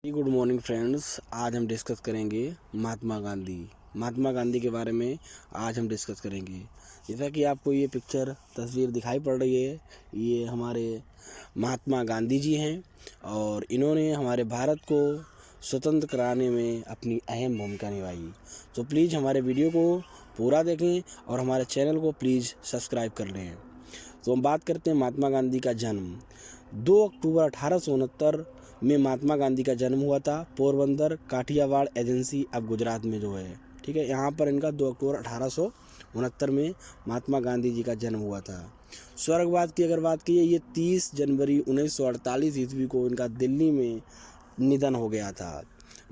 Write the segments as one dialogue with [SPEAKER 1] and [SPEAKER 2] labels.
[SPEAKER 1] Good morning friends. आज हम discuss करेंगे महात्मा गांधी के बारे में। आज हम डिस्कस करेंगे। जैसा कि आपको ये पिक्चर तस्वीर दिखाई पड़ रही है, ये हमारे महात्मा गांधी जी हैं और इन्होंने हमारे भारत को स्वतंत्र कराने में अपनी अहम भूमिका निभाई। तो प्लीज़ हमारे वीडियो को पूरा देखें और हमारे चैनल को प्लीज़ सब्सक्राइब कर लें। तो हम बात करते हैं महात्मा गांधी का जन्म। 2 अक्टूबर 1869 में महात्मा गांधी का जन्म हुआ था। पोरबंदर काठियावाड़ एजेंसी अब गुजरात में जो है, ठीक है, यहाँ पर इनका 2 अक्टूबर 1869 में महात्मा गांधी जी का जन्म हुआ था। स्वर्गवास की अगर बात की, ये 30 जनवरी 1948 ईस्वी को इनका दिल्ली में निधन हो गया था।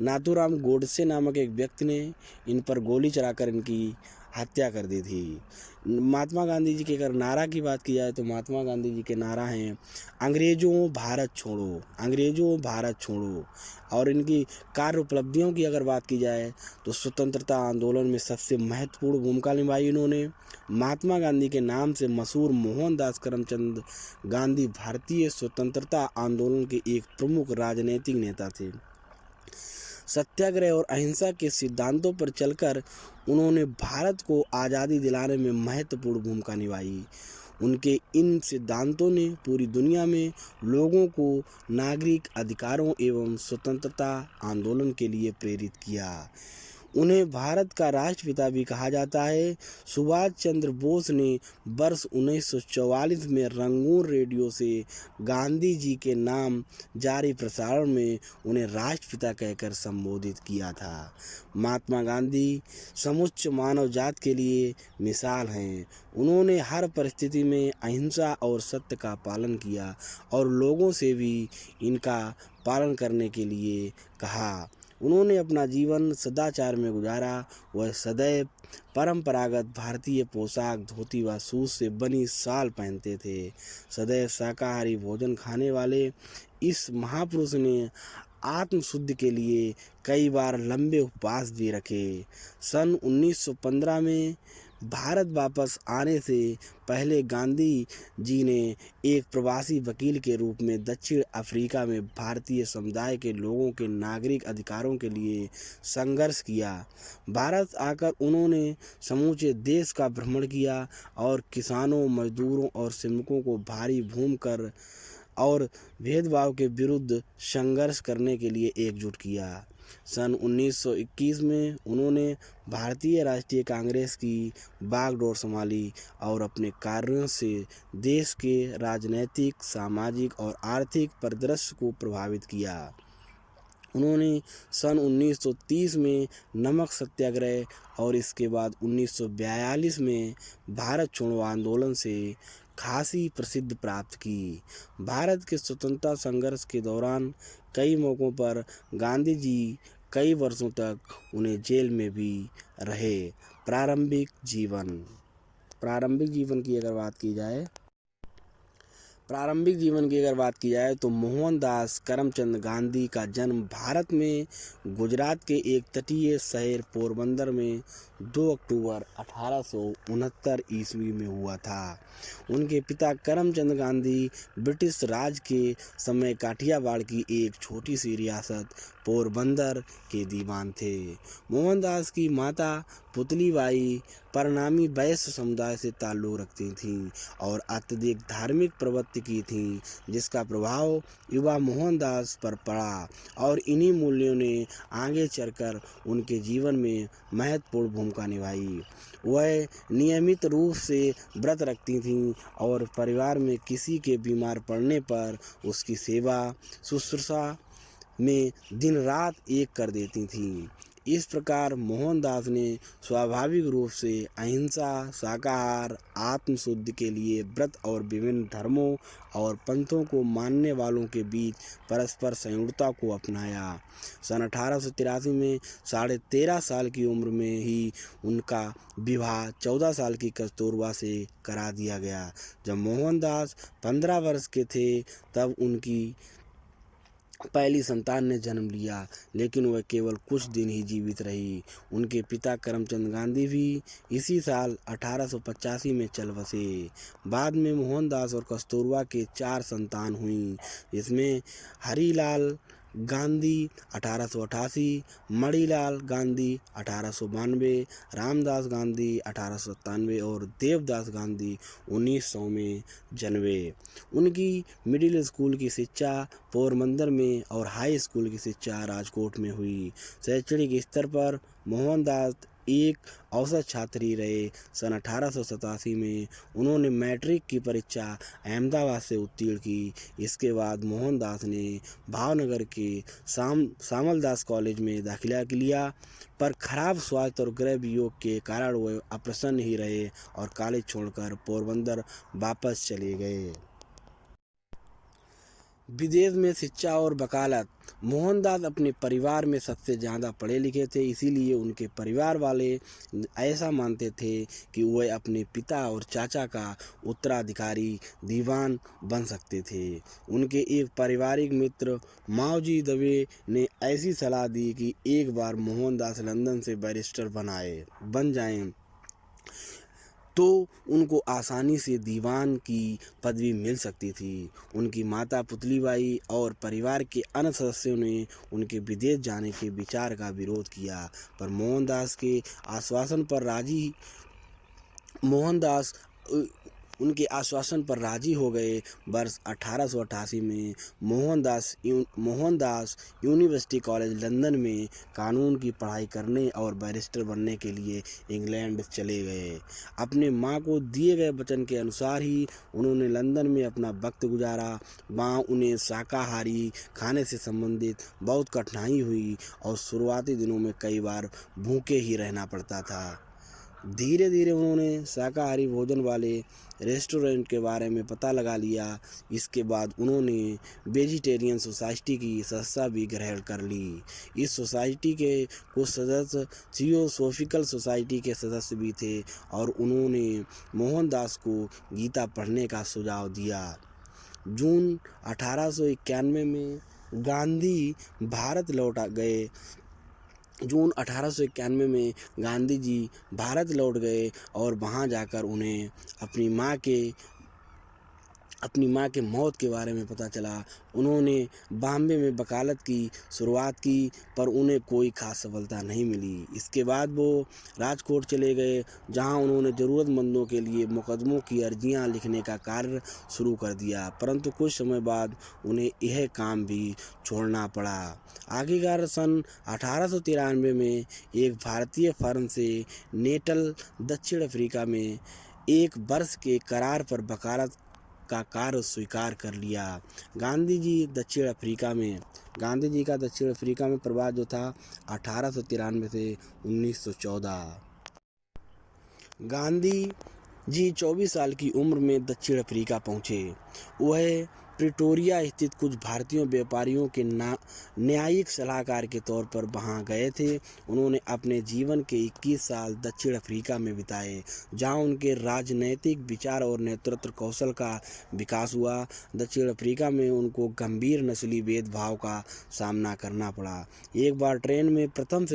[SPEAKER 1] नाथूराम गोडसे नामक एक व्यक्ति ने इन पर गोली चलाकर इनकी हत्या कर दी थी। महात्मा गांधी जी के अगर नारा की बात की जाए तो महात्मा गांधी जी के नारा हैं अंग्रेजों भारत छोड़ो, अंग्रेजों भारत छोड़ो। और इनकी कार्य उपलब्धियों की अगर बात की जाए तो स्वतंत्रता आंदोलन में सबसे महत्वपूर्ण भूमिका निभाई इन्होंने। महात्मा गांधी के नाम से मशहूर मोहनदास करमचंद गांधी भारतीय स्वतंत्रता आंदोलन के एक प्रमुख राजनीतिक नेता थे। सत्याग्रह और अहिंसा के सिद्धांतों पर चलकर उन्होंने भारत को आज़ादी दिलाने में महत्वपूर्ण भूमिका निभाई। उनके इन सिद्धांतों ने पूरी दुनिया में लोगों को नागरिक अधिकारों एवं स्वतंत्रता आंदोलन के लिए प्रेरित किया। उन्हें भारत का राष्ट्रपिता भी कहा जाता है। सुभाष चंद्र बोस ने वर्ष 1944 में रंगून रेडियो से गांधी जी के नाम जारी प्रसारण में उन्हें राष्ट्रपिता कहकर संबोधित किया था। महात्मा गांधी समुच्च मानव जात के लिए मिसाल हैं। उन्होंने हर परिस्थिति में अहिंसा और सत्य का पालन किया और लोगों से भी इनका पालन करने के लिए कहा। उन्होंने अपना जीवन सदाचार में गुजारा। वह सदैव परंपरागत भारतीय पोशाक धोती व सूट से बनी शाल पहनते थे। सदैव शाकाहारी भोजन खाने वाले इस महापुरुष ने आत्मशुद्धि के लिए कई बार लंबे उपवास भी रखे। सन 1915 में भारत वापस आने से पहले गांधी जी ने एक प्रवासी वकील के रूप में दक्षिण अफ्रीका में भारतीय समुदाय के लोगों के नागरिक अधिकारों के लिए संघर्ष किया। भारत आकर उन्होंने समूचे देश का भ्रमण किया और किसानों, मजदूरों और श्रमिकों को भारी भूमि कर और भेदभाव के विरुद्ध संघर्ष करने के लिए एकजुट किया। सन 1921 में उन्होंने भारतीय राष्ट्रीय कांग्रेस की बागडोर संभाली और अपने कार्यों से देश के राजनीतिक, सामाजिक और आर्थिक परिदृश्य को प्रभावित किया। उन्होंने सन 1930 में नमक सत्याग्रह और इसके बाद 1942 में भारत छोड़ो आंदोलन से खासी प्रसिद्धि प्राप्त की। भारत के स्वतंत्रता संघर्ष के दौरान कई मौक़ों पर गांधी जी कई वर्षों तक उन्हें जेल में भी रहे। प्रारंभिक जीवन की अगर बात की जाए तो मोहनदास करमचंद गांधी का जन्म भारत में गुजरात के एक तटीय शहर पोरबंदर में 2 अक्टूबर 1869 ईस्वी में हुआ था। उनके पिता करमचंद गांधी ब्रिटिश राज के समय काठियावाड़ की एक छोटी सी रियासत पोरबंदर के दीवान थे। मोहनदास की माता पुतलीबाई परिणामी वैश्य समुदाय से ताल्लुक़ रखती थीं और अत्यधिक धार्मिक प्रवृत्ति की थीं, जिसका प्रभाव युवा मोहनदास पर पड़ा और इन्हीं मूल्यों ने आगे चलकर उनके जीवन में महत्वपूर्ण भूमिका निभाई। वह नियमित रूप से व्रत रखती थीं और परिवार में किसी के बीमार पड़ने पर उसकी सेवा शुश्रूषा में दिन रात एक कर देती थीं। इस प्रकार मोहनदास ने स्वाभाविक रूप से अहिंसा, शाकाहार, आत्मशुद्धि के लिए व्रत और विभिन्न धर्मों और पंथों को मानने वालों के बीच परस्पर संयुक्तता को अपनाया। सन 1883 में 13.5 साल की उम्र में ही उनका विवाह 14 साल की कस्तूरबा से करा दिया गया। जब मोहनदास 15 वर्ष के थे तब उनकी पहली संतान ने जन्म लिया, लेकिन वह केवल कुछ दिन ही जीवित रही। उनके पिता करमचंद गांधी भी इसी साल 1885 में चल बसे। बाद में मोहनदास और कस्तूरबा के 4 संतान हुईं, जिसमें हरीलाल गांधी 1888, मणिलाल गांधी 1892, रामदास गांधी 1897 और देवदास गांधी 1900 में जन्मे। उनकी मिडिल स्कूल की शिक्षा पोरबंदर में और हाई स्कूल की शिक्षा राजकोट में हुई। शैक्षणिक स्तर पर मोहनदास एक औसत छात्री रहे। सन 1887 में उन्होंने मैट्रिक की परीक्षा अहमदाबाद से उत्तीर्ण की। इसके बाद मोहनदास ने भावनगर के सामलदास कॉलेज में दाखिला लिया, पर खराब स्वास्थ्य और गृह वियोग के कारण वे अप्रसन्न ही रहे और कॉलेज छोड़कर पोरबंदर वापस चले गए। विदेश में शिक्षा और वकालत। मोहनदास अपने परिवार में सबसे ज़्यादा पढ़े लिखे थे, इसीलिए उनके परिवार वाले ऐसा मानते थे कि वह अपने पिता और चाचा का उत्तराधिकारी दीवान बन सकते थे। उनके एक पारिवारिक मित्र माओजी दवे ने ऐसी सलाह दी कि एक बार मोहनदास लंदन से बैरिस्टर बन जाएं तो उनको आसानी से दीवान की पदवी मिल सकती थी। उनकी माता पुतलीबाई और परिवार के अन्य सदस्यों ने उनके विदेश जाने के विचार का विरोध किया, पर मोहनदास उनके आश्वासन पर राजी हो गए। वर्ष 1888 में मोहनदास यूनिवर्सिटी कॉलेज लंदन में कानून की पढ़ाई करने और बैरिस्टर बनने के लिए इंग्लैंड चले गए। अपने मां को दिए गए वचन के अनुसार ही उन्होंने लंदन में अपना वक्त गुजारा। वहाँ उन्हें शाकाहारी खाने से संबंधित बहुत कठिनाई हुई और शुरुआती दिनों में कई बार भूखे ही रहना पड़ता था। धीरे धीरे उन्होंने शाकाहारी भोजन वाले रेस्टोरेंट के बारे में पता लगा लिया। इसके बाद उन्होंने वेजिटेरियन सोसाइटी की सदस्यता भी ग्रहण कर ली। इस सोसाइटी के कुछ सदस्य थियोसॉफिकल सोसाइटी के सदस्य भी थे और उन्होंने मोहनदास को गीता पढ़ने का सुझाव दिया। जून 1891 में गांधी भारत लौट गए। जून 1891 में गांधी जी भारत लौट गए और वहां जाकर उन्हें अपनी माँ के मौत के बारे में पता चला। उन्होंने बॉम्बे में वकालत की शुरुआत की, पर उन्हें कोई खास सफलता नहीं मिली। इसके बाद वो राजकोट चले गए, जहां उन्होंने ज़रूरतमंदों के लिए मुकदमों की अर्जियां लिखने का कार्य शुरू कर दिया, परंतु कुछ समय बाद उन्हें यह काम भी छोड़ना पड़ा। आखिरकार सन 1893 में एक भारतीय फर्म से नेटल दक्षिण अफ्रीका में 1 वर्ष के करार पर वकालत का कार्य स्वीकार कर लिया। गांधी जी का दक्षिण अफ्रीका में प्रवास जो था 1893 से 1914। गांधी जी 24 साल की उम्र में दक्षिण अफ्रीका पहुंचे। वह प्रिटोरिया स्थित कुछ भारतीय व्यापारियों के न्यायिक सलाहकार के तौर पर वहां गए थे। उन्होंने अपने जीवन के 21 साल दक्षिण अफ्रीका में बिताए, जहां उनके राजनैतिक विचार और नेतृत्व कौशल का विकास हुआ। दक्षिण अफ्रीका में उनको गंभीर नस्ली भेदभाव का सामना करना पड़ा। एक बार ट्रेन में प्रथम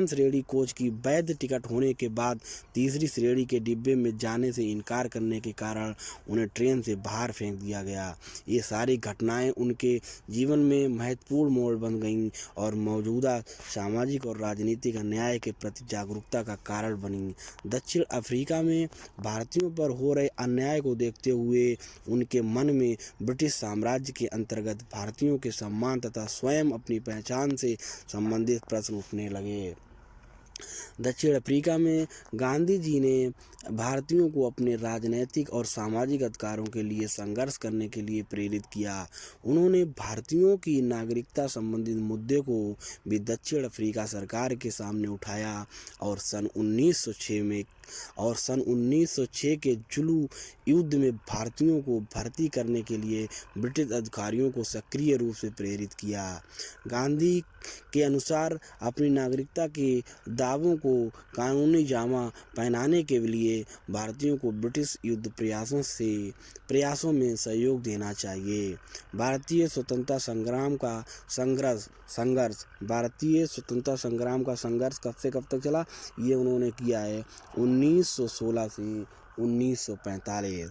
[SPEAKER 1] श्रेणी कोच की वैध टिकट होने के बाद तीसरी श्रेणी के डिब्बे में जाने से इनकार करने के कारण उन्हें ट्रेन से बाहर फेंक दिया गया। ये सारी घटनाएं उनके जीवन में महत्वपूर्ण मोड़ बन गईं और मौजूदा सामाजिक और राजनीतिक अन्याय के प्रति जागरूकता का कारण बनी। दक्षिण अफ्रीका में भारतीयों पर हो रहे अन्याय को देखते हुए उनके मन में ब्रिटिश साम्राज्य के अंतर्गत भारतीयों के सम्मान तथा स्वयं अपनी पहचान से संबंधित प्रश्न उठने लगे। दक्षिण अफ्रीका में गांधी जी ने भारतीयों को अपने राजनैतिक और सामाजिक अधिकारों के लिए संघर्ष करने के लिए प्रेरित किया। उन्होंने भारतीयों की नागरिकता संबंधित मुद्दे को भी दक्षिण अफ्रीका सरकार के सामने उठाया और सन 1906 के जुलू युद्ध में भारतीयों को भर्ती करने के लिए ब्रिटिश अधिकारियों को सक्रिय रूप से प्रेरित किया। गांधी के अनुसार अपनी नागरिकता के दावों को कानूनी जामा पहनाने के लिए भारतीयों को ब्रिटिश युद्ध प्रयासों में सहयोग देना चाहिए। भारतीय स्वतंत्रता संग्राम का संघर्ष कब से कब तक चला, ये उन्होंने किया है 1916 से 1945।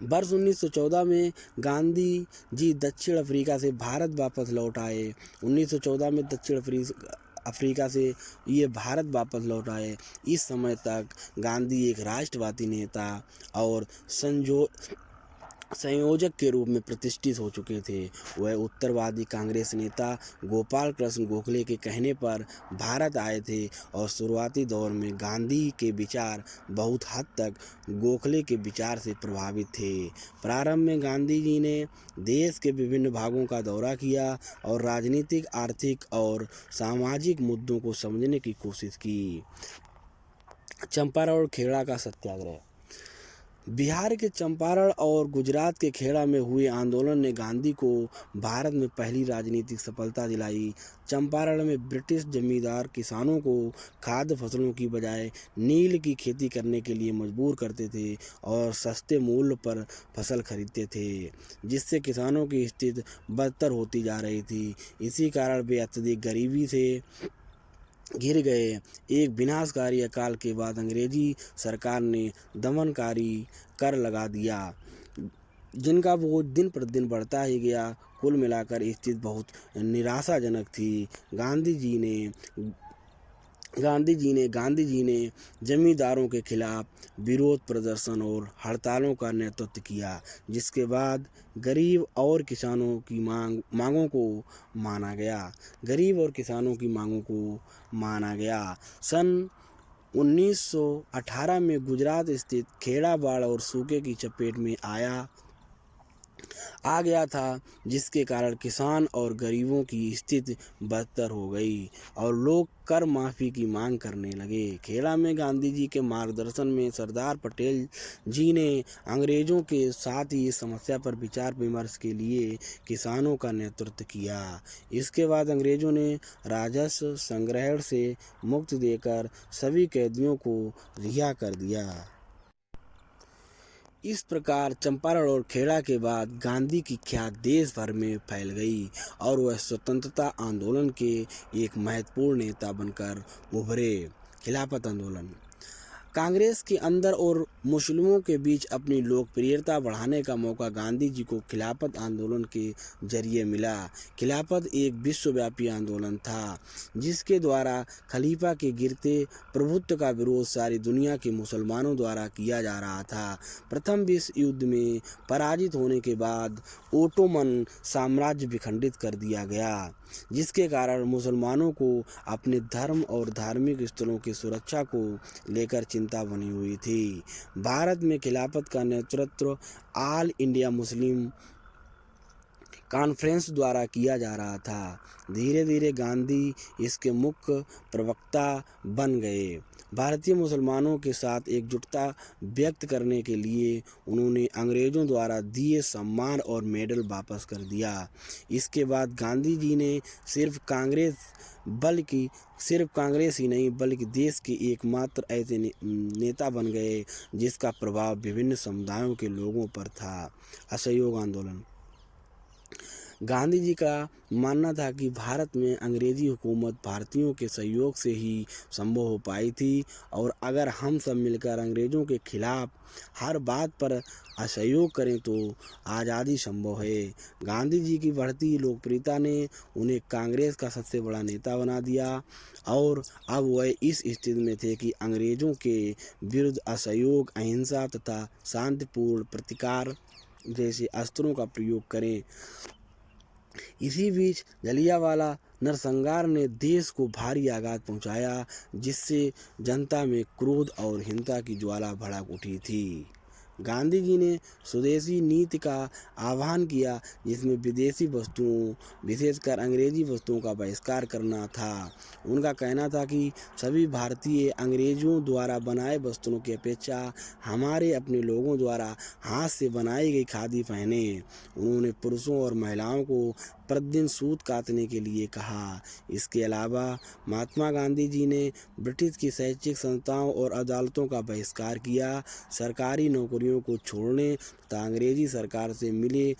[SPEAKER 1] वर्ष 1914 में गांधी जी दक्षिण अफ्रीका से भारत वापस लौट आए। 1914 में दक्षिण अफ्रीका से ये भारत वापस लौट आए। इस समय तक गांधी एक राष्ट्रवादी नेता और संयोजक के रूप में प्रतिष्ठित हो चुके थे। वह उत्तरवादी कांग्रेस नेता गोपाल कृष्ण गोखले के कहने पर भारत आए थे और शुरुआती दौर में गांधी के विचार बहुत हद तक गोखले के विचार से प्रभावित थे। प्रारंभ में गांधी जी ने देश के विभिन्न भागों का दौरा किया और राजनीतिक, आर्थिक और सामाजिक मुद्दों को समझने की कोशिश की। चंपारण और खेड़ा का सत्याग्रह। बिहार के चंपारण और गुजरात के खेड़ा में हुए आंदोलन ने गांधी को भारत में पहली राजनीतिक सफलता दिलाई। चंपारण में ब्रिटिश जमींदार किसानों को खाद्य फसलों की बजाय नील की खेती करने के लिए मजबूर करते थे और सस्ते मूल्य पर फसल खरीदते थे, जिससे किसानों की स्थिति बदतर होती जा रही थी। इसी कारण वे अत्यधिक गरीबी से घिर गए। एक विनाशकारी अकाल के बाद अंग्रेजी सरकार ने दमनकारी कर लगा दिया, जिनका बोझ दिन प्रतिदिन बढ़ता ही गया। कुल मिलाकर स्थिति बहुत निराशाजनक थी। गांधी जी ने जमींदारों के खिलाफ विरोध प्रदर्शन और हड़तालों का नेतृत्व किया, जिसके बाद गरीब और किसानों की मांगों को माना गया। सन 1918 में गुजरात स्थित खेड़ा बाढ़ और सूखे की चपेट में आ गया था, जिसके कारण किसान और गरीबों की स्थिति बदतर हो गई और लोग कर माफी की मांग करने लगे। खेड़ा में गांधी जी के मार्गदर्शन में सरदार पटेल जी ने अंग्रेजों के साथ ही इस समस्या पर विचार विमर्श के लिए किसानों का नेतृत्व किया। इसके बाद अंग्रेजों ने राजस्व संग्रहण से मुक्ति देकर सभी कैदियों को रिहा कर दिया। इस प्रकार चंपारण और खेड़ा के बाद गांधी की ख्याति देश भर में फैल गई और वह स्वतंत्रता आंदोलन के एक महत्वपूर्ण नेता बनकर उभरे। खिलाफत आंदोलन। कांग्रेस के अंदर और मुस्लिमों के बीच अपनी लोकप्रियता बढ़ाने का मौका गांधी जी को खिलाफत आंदोलन के जरिए मिला। खिलाफत एक विश्वव्यापी आंदोलन था, जिसके द्वारा खलीफा के गिरते प्रभुत्व का विरोध सारी दुनिया के मुसलमानों द्वारा किया जा रहा था। प्रथम विश्व युद्ध में पराजित होने के बाद ओटोमन साम्राज्य विखंडित कर दिया गया, जिसके कारण मुसलमानों को अपने धर्म और धार्मिक स्थलों की सुरक्षा को लेकर चिंता बनी हुई थी। भारत में खिलाफत का नेतृत्व ऑल इंडिया मुस्लिम कॉन्फ्रेंस द्वारा किया जा रहा था। धीरे धीरे गांधी इसके मुख्य प्रवक्ता बन गए। भारतीय मुसलमानों के साथ एकजुटता व्यक्त करने के लिए उन्होंने अंग्रेजों द्वारा दिए सम्मान और मेडल वापस कर दिया। इसके बाद गांधी जी ने सिर्फ कांग्रेस ही नहीं बल्कि देश के एकमात्र ऐसे नेता बन गए जिसका प्रभाव विभिन्न समुदायों के लोगों पर था। असहयोग आंदोलन। गांधी जी का मानना था कि भारत में अंग्रेजी हुकूमत भारतीयों के सहयोग से ही संभव हो पाई थी और अगर हम सब मिलकर अंग्रेज़ों के खिलाफ हर बात पर असहयोग करें तो आज़ादी संभव है। गांधी जी की बढ़ती लोकप्रियता ने उन्हें कांग्रेस का सबसे बड़ा नेता बना दिया और अब वह इस स्थिति में थे कि अंग्रेज़ों के विरुद्ध असहयोग, अहिंसा तथा शांतिपूर्ण प्रतिकार जैसे अस्त्रों का प्रयोग करें। इसी बीच जलियांवाला नरसंहार ने देश को भारी आघात पहुंचाया, जिससे जनता में क्रोध और हिंसा की ज्वाला भड़क उठी थी। गांधी जी ने स्वदेशी नीति का आह्वान किया, जिसमें विदेशी वस्तुओं विशेषकर अंग्रेजी वस्तुओं का बहिष्कार करना था। उनका कहना था कि सभी भारतीय अंग्रेजों द्वारा बनाए वस्त्रों की अपेक्षा हमारे अपने लोगों द्वारा हाथ से बनाई गई खादी पहने। उन्होंने पुरुषों और महिलाओं को प्रतिदिन सूत काटने के लिए कहा। इसके अलावा महात्मा गांधी जी ने ब्रिटिश की शैक्षिक संस्थाओं और अदालतों का बहिष्कार किया, सरकारी नौकरियों को छोड़ने तथा अंग्रेजी सरकार से मिले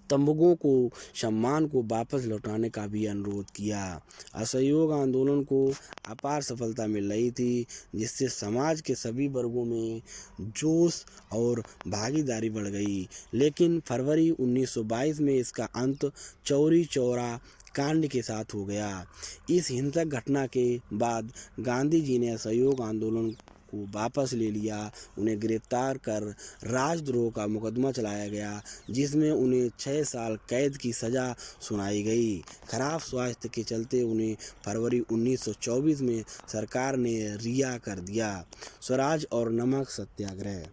[SPEAKER 1] तंबुओं को सम्मान को वापस लौटाने का भी अनुरोध किया। असहयोग आंदोलन को अपार सफलता मिल रही थी, जिससे समाज के सभी वर्गों में जोश और भागीदारी बढ़ गई। लेकिन फरवरी 1922 में इसका अंत चौरी चौरा कांड के साथ हो गया। इस हिंसक घटना के बाद गांधी जी ने असहयोग आंदोलन को वापस ले लिया। उन्हें गिरफ्तार कर राजद्रोह का मुकदमा चलाया गया, जिसमें उन्हें 6 साल कैद की सज़ा सुनाई गई। खराब स्वास्थ्य के चलते उन्हें फरवरी 1924 में सरकार ने रिहा कर दिया। स्वराज और नमक सत्याग्रह।